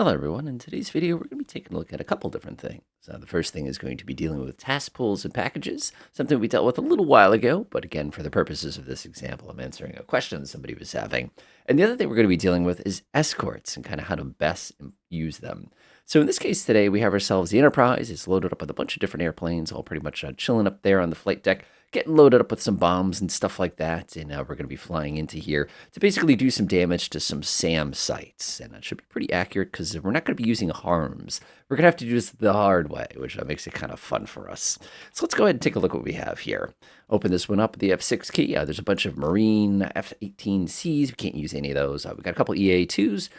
Hello everyone, in today's video we're going to be taking a look at a couple different things. The first thing is going to be dealing with task pools and packages, something we dealt with a little while ago, but again for the purposes of this example I'm answering a question somebody was having. And the other thing we're going to be dealing with is escorts and kind of how to best use them. So in this case today we have ourselves the Enterprise. It's loaded up with a bunch of different airplanes, all pretty much chilling up there on the flight deck, getting loaded up with some bombs and stuff like that. And we're going to be flying into here to basically do some damage to some SAM sites. And that should be pretty accurate because we're not going to be using harms. We're going to have to do this the hard way, which makes it kind of fun for us. So let's go ahead and take a look at what we have here. Open this one up with the F6 key. There's a bunch of Marine F-18Cs. We can't use any of those. We've got a couple EA-2s.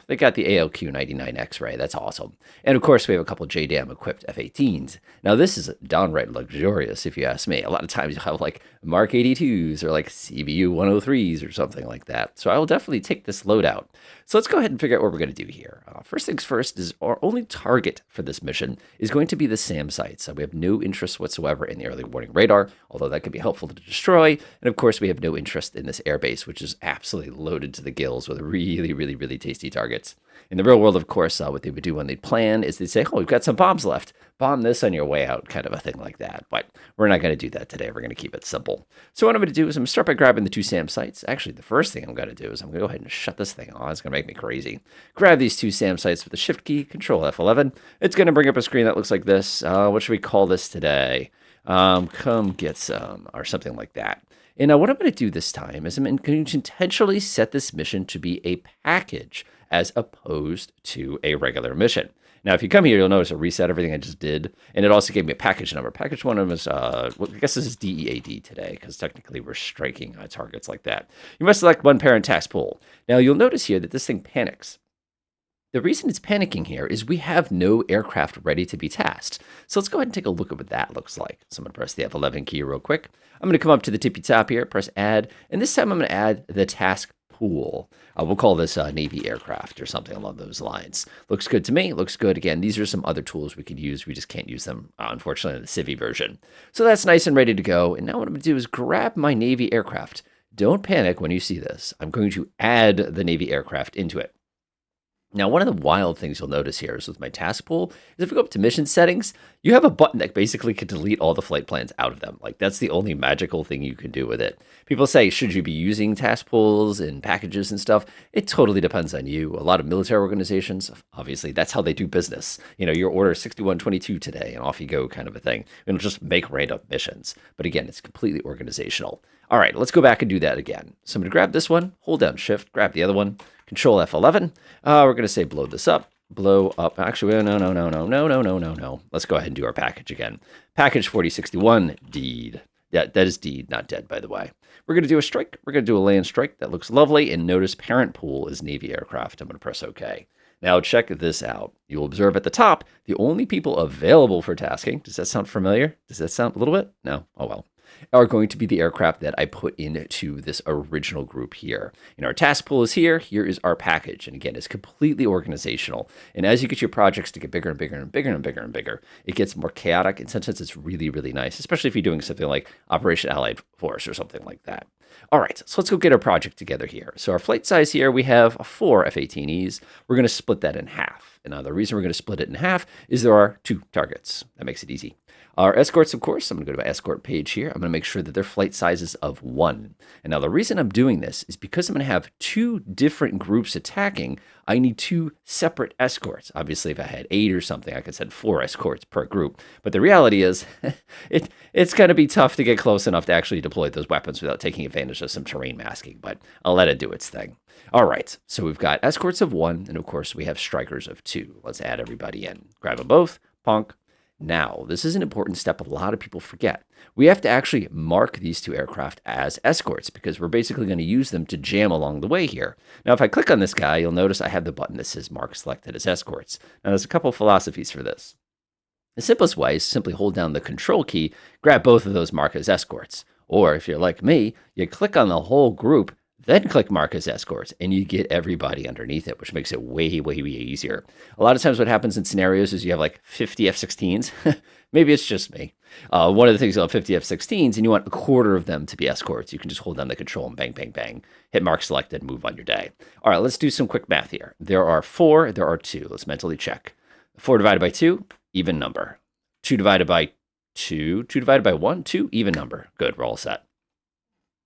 They got the ALQ-99 X-ray. That's awesome. And of course, we have a couple JDAM equipped F-18s. Now, this is downright luxurious, if you ask me. A lot of times you'll have like Mark 82s or like CBU 103s or something like that. So I will definitely take this loadout. So let's go ahead and figure out what we're going to do here. First things first is our only target for this mission is going to be the SAM sites. We have no interest whatsoever in the early warning radar, although that could be helpful to destroy. And of course, we have no interest in this airbase, which is absolutely loaded to the gills with really tasty targets. In the real world, of course, what they would do when they plan is they'd say, oh, we've got some bombs left. Bomb this on your way out, kind of a thing like that. But we're not going to do that today. We're going to keep it simple. So what I'm going to do is I'm going to start by grabbing the two SAM sites. Actually, the first thing I'm going to do is I'm going to go ahead and shut this thing on. It's going to make me crazy. Grab these two SAM sites with the Shift key, Control F11. It's going to bring up a screen that looks like this. What should we call this today? Come get some, or something like that. And what I'm going to do this time is I'm going to intentionally set this mission to be a package as opposed to a regular mission. Now, if you come here, you'll notice a reset everything I just did, and it also gave me a package number. Package one of them is, well, I guess this is DEAD today, because technically we're striking targets like that. You must select one parent task pool. Now, you'll notice here that this thing panics. The reason it's panicking here is we have no aircraft ready to be tasked. So let's go ahead and take a look at what that looks like. So I'm going to press the F11 key real quick. I'm going to come up to the tippy top here, press add, and this time I'm going to add the task pool. We'll call this Navy aircraft or something along those lines. Looks good to me. Looks good. Again, these are some other tools we could use. We just can't use them, unfortunately, in the Civi version. So that's nice and ready to go. And now what I'm going to do is grab my Navy aircraft. Don't panic when you see this. I'm going to add the Navy aircraft into it. Now, one of the wild things you'll notice here is with my task pool is if we go up to mission settings, you have a button that basically can delete all the flight plans out of them. Like, that's the only magical thing you can do with it. People say, should you be using task pools and packages and stuff? It totally depends on you. A lot of military organizations, obviously, that's how they do business. You know, your order 6122 today and off you go kind of a thing. It'll just make random missions. But again, it's completely organizational. All right, let's go back and do that again. So I'm going to grab this one, hold down Shift, grab the other one, Control F11. We're going to say blow this up, blow up. Actually, no. Let's go ahead and do our package again. Package 4061, deed. That is deed, not dead, by the way. We're going to do a strike. We're going to do a land strike. That looks lovely. And notice parent pool is Navy aircraft. I'm going to press OK. Now check this out. You'll observe at the top, the only people available for tasking, does that sound familiar? Does that sound a little bit? No? Oh well. Are going to be the aircraft that I put into this original group here. And our task pool is here. Here is our package. And again, it's completely organizational. And as you get your projects to get bigger and bigger and bigger and bigger and bigger, it gets more chaotic. And sometimes it's really nice, especially if you're doing something like Operation Allied Force or something like that. All right, so let's go get our project together here. So our flight size here, we have 4 F-18Es. We're going to split that in half. And now the reason we're going to split it in half is there are 2 targets. That makes it easy. Our escorts, of course, I'm going to go to my escort page here. I'm going to make sure that their flight size is of 1. And now the reason I'm doing this is because I'm going to have 2 different groups attacking. I need 2 separate escorts. Obviously, if I had 8 or something, I could send 4 escorts per group. But the reality is it's going to be tough to get close enough to actually deploy those weapons without taking advantage of some terrain masking. But I'll let it do its thing. All right, so we've got escorts of 1, and of course, we have strikers of 2. Let's add everybody in. Grab them both. Punk. Now, this is an important step a lot of people forget. We have to actually mark these 2 aircraft as escorts because we're basically going to use them to jam along the way here. Now, if I click on this guy, you'll notice I have the button that says Mark Selected as Escorts. Now, there's a couple of philosophies for this. The simplest way is simply hold down the Control key, grab both of those mark as escorts. Or if you're like me, you click on the whole group, Then click Mark as Escorts, and you get everybody underneath it, which makes it way, way, way easier. A lot of times what happens in scenarios is you have like 50 F-16s. Maybe it's just me. One of the things about 50 F-16s, and you want a quarter of them to be escorts. You can just hold down the control and bang, bang, bang. Hit mark selected, move on your day. All right, let's do some quick math here. There are 4, there are 2. Let's mentally check. 4 divided by 2, even number. 2 divided by 2, 2 divided by 1, 2, even number. Good, we're all set.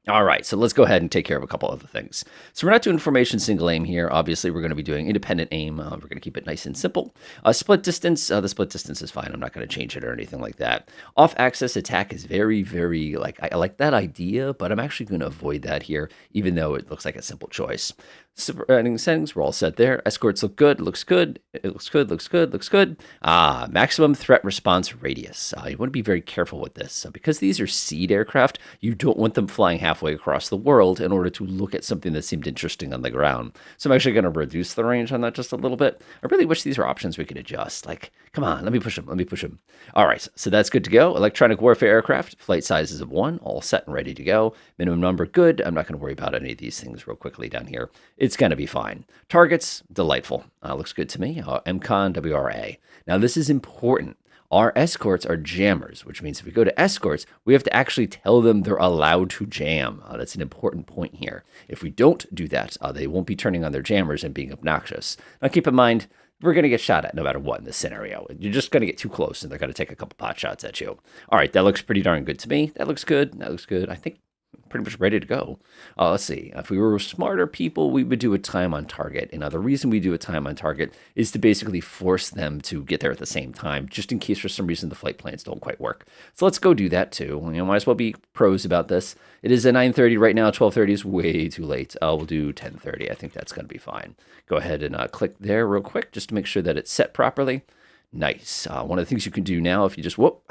All right, so let's go ahead and take care of a couple other things. So we're not doing formation single aim here. Obviously, we're going to be doing independent aim. We're going to keep it nice and simple. Split distance, the split distance is fine. I'm not going to change it or anything like that. Off-axis attack is very, very, I like that idea, but I'm actually going to avoid that here, even though it looks like a simple choice. Settings, we're all set there. Escorts look good, looks good, it looks good, looks good, looks good. Maximum threat response radius. You want to be very careful with this. Because these are seed aircraft, you don't want them flying halfway across the world in order to look at something that seemed interesting on the ground. So I'm actually going to reduce the range on that just a little bit. I really wish these were options we could adjust. Like, come on, let me push them, All right, so that's good to go. Electronic warfare aircraft, flight sizes of 1, all set and ready to go. Minimum number, good. I'm not going to worry about any of these things real quickly down here. It's going to be fine. Targets, delightful. Looks good to me. MCON, WRA. Now, this is important. Our escorts are jammers, which means if we go to escorts, we have to actually tell them they're allowed to jam. That's an important point here. If we don't do that, they won't be turning on their jammers and being obnoxious. Now, keep in mind, we're going to get shot at no matter what in this scenario. You're just going to get too close, and they're going to take a couple pot shots at you. All right, that looks pretty darn good to me. That looks good. That looks good. I think pretty much ready to go. Let's see. If we were smarter people, we would do a time on target. And the reason we do a time on target is to basically force them to get there at the same time, just in case for some reason the flight plans don't quite work. So let's go do that too. Might as well be pros about this. It is at 9:30 right now. 12:30 is way too late. We'll do 10:30. I think that's going to be fine. Go ahead and click there real quick just to make sure that it's set properly. Nice. One of the things you can do now, if you just, whoop,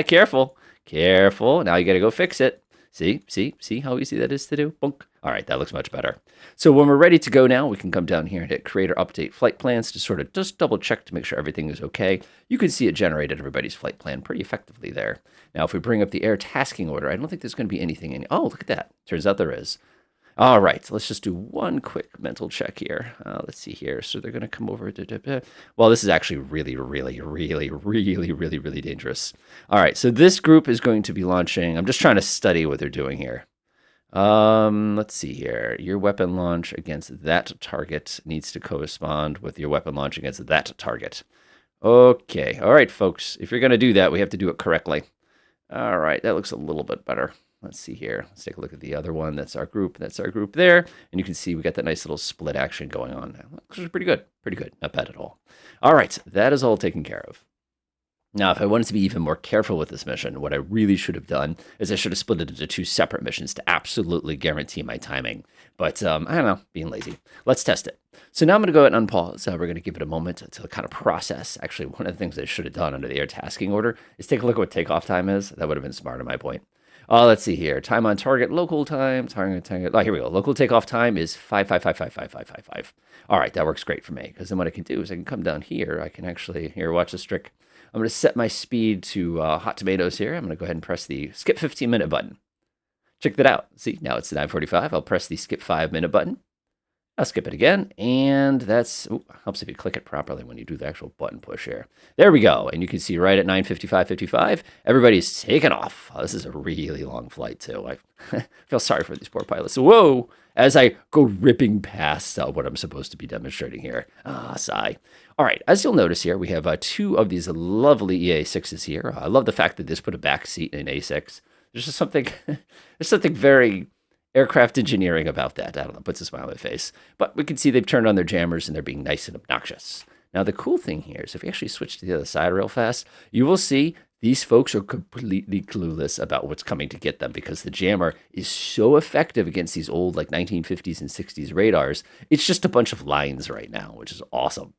careful. Now you got to go fix it. See how easy that is to do? Bunk. All right, that looks much better. So when we're ready to go now, we can come down here and hit create or update flight plans to sort of just double check to make sure everything is okay. You can see it generated everybody's flight plan pretty effectively there. Now, if we bring up the air tasking order, I don't think there's going to be anything in. Oh, look at that. Turns out there is. All right, let's just do one quick mental check here. Let's see here. So they're going to come over. Well, this is actually really, really, really, really, really, really dangerous. All right, so this group is going to be launching. I'm just trying to study what they're doing here. Let's see here. Your weapon launch against that target needs to correspond with your weapon launch against that target. Okay, all right, folks. If you're going to do that, we have to do it correctly. All right, that looks a little bit better. Let's see here. Let's take a look at the other one. That's our group. That's our group there. And you can see we got that nice little split action going on now. Looks pretty good. Pretty good. Not bad at all. All right. That is all taken care of. Now, if I wanted to be even more careful with this mission, what I really should have done is I should have split it into 2 separate missions to absolutely guarantee my timing. But I don't know, being lazy. Let's test it. So now I'm going to go ahead and unpause. We're going to give it a moment to kind of process. Actually, one of the things I should have done under the air tasking order is take a look at what takeoff time is. That would have been smart on my point. Let's see here. Time on target, local time, target. Oh, here we go. Local takeoff time is 555555555. All right, that works great for me because then what I can do is I can come down here. I can actually, here, watch this trick. I'm going to set my speed to hot tomatoes here. I'm going to go ahead and press the skip 15-minute button. Check that out. See, now it's 9:45. I'll press the skip 5-minute button. I'll skip it again, and that's, helps if you click it properly when you do the actual button push here. There we go, and you can see right at 9:55:55, everybody's taken off. This is a really long flight, too. I feel sorry for these poor pilots. Whoa, as I go ripping past what I'm supposed to be demonstrating here. Sigh. All right, as you'll notice here, we have 2 of these lovely EA6s here. I love the fact that this put a back seat in an A6. There's just something, there's something very aircraft engineering about that. I don't know, puts a smile on my face. But we can see they've turned on their jammers and they're being nice and obnoxious. Now, the cool thing here is if we actually switch to the other side real fast, you will see these folks are completely clueless about what's coming to get them because the jammer is so effective against these old like 1950s and 60s radars. It's just a bunch of lines right now, which is awesome.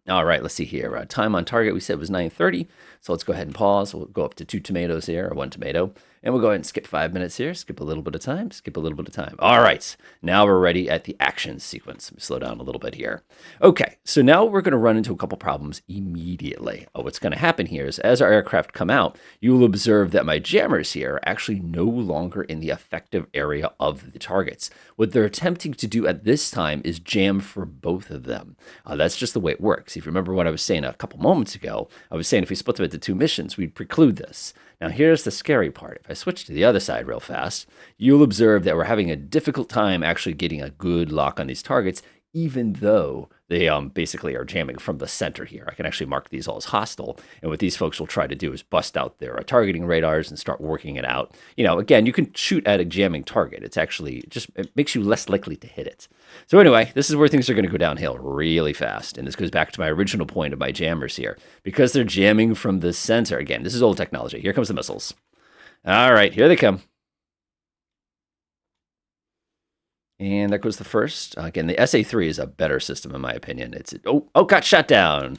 All right, let's see here. Time on target we said was 9:30. So let's go ahead and pause. We'll go up to 2 tomatoes here, or 1 tomato. And we'll go ahead and skip 5 minutes here, skip a little bit of time, skip a little bit of time. All right, now we're ready at the action sequence. Let me slow down a little bit here. Okay, so now we're going to run into a couple problems immediately. What's going to happen here is as our aircraft come out, you will observe that my jammers here are actually no longer in the effective area of the targets. What they're attempting to do at this time is jam for both of them. That's just the way it works. If you remember what I was saying a couple moments ago, I was saying if we split them into 2 missions, we'd preclude this. Now, here's the scary part. If I switch to the other side real fast, you'll observe that we're having a difficult time actually getting a good lock on these targets, even though they basically are jamming from the center here. I can actually mark these all as hostile. And what these folks will try to do is bust out their targeting radars and start working it out. Again, you can shoot at a jamming target. It's actually it makes you less likely to hit it. So anyway, this is where things are going to go downhill really fast. And this goes back to my original point of my jammers here. Because they're jamming from the center. Again, this is old technology. Here comes the missiles. All right, here they come. And there goes the first. Again, the SA-3 is a better system in my opinion. Got shot down.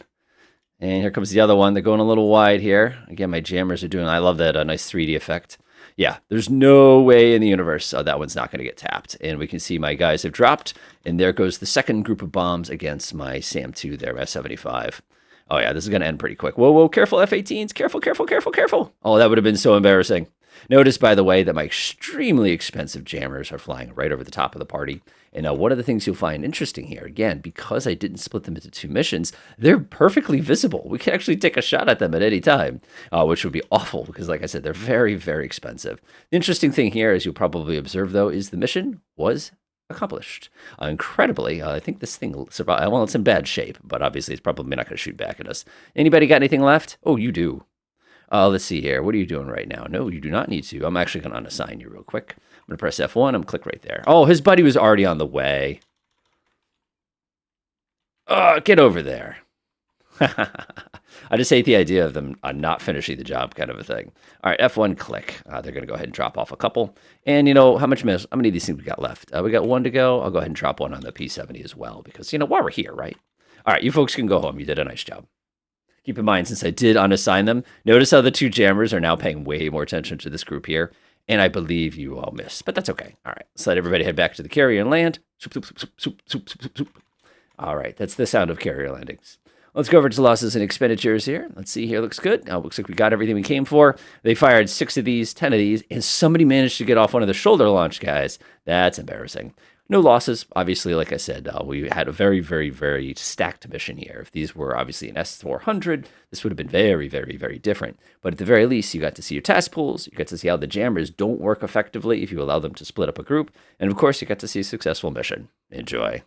And here comes the other one. They're going a little wide here. Again, my jammers are doing, I love that nice 3D effect. Yeah, there's no way in the universe that one's not going to get tapped. And we can see my guys have dropped. And there goes the second group of bombs against my SAM-2 there, my 75. Oh yeah, this is going to end pretty quick. Whoa, careful F-18s. Careful. Oh, that would have been so embarrassing. Notice, by the way, that my extremely expensive jammers are flying right over the top of the party. And one of the things you'll find interesting here, again, because I didn't split them into 2 missions, they're perfectly visible. We can actually take a shot at them at any time, which would be awful because, like I said, they're very, very expensive. The interesting thing here, as you'll probably observe, though, is the mission was accomplished. Incredibly, I think this thing survived. Well, it's in bad shape, but obviously it's probably not going to shoot back at us. Anybody got anything left? Oh, you do. Let's see here. What are you doing right now? No, you do not need to. I'm actually going to unassign you real quick. I'm going to press F1. I'm click right there. Oh, his buddy was already on the way. Get over there. I just hate the idea of them not finishing the job kind of a thing. All right, F1 click. They're going to go ahead and drop off a couple. And how many of these things we got left? We got 1 to go. I'll go ahead and drop one on the P-70 as well because, while we're here, right? All right, you folks can go home. You did a nice job. Keep in mind, since I did unassign them, notice how the 2 jammers are now paying way more attention to this group here. And I believe you all missed, but that's okay. All right, let's let everybody head back to the carrier and land. All right, that's the sound of carrier landings. Let's go over to losses and expenditures here. Let's see here. Looks good. Looks like we got everything we came for. They fired 6 of these, 10 of these, and somebody managed to get off one of the shoulder launch guys. That's embarrassing. No losses. Obviously, like I said, we had a very, very, very stacked mission here. If these were obviously an S-400, this would have been very, very, very different. But at the very least, you got to see your task pools. You got to see how the jammers don't work effectively if you allow them to split up a group. And of course, you got to see a successful mission. Enjoy.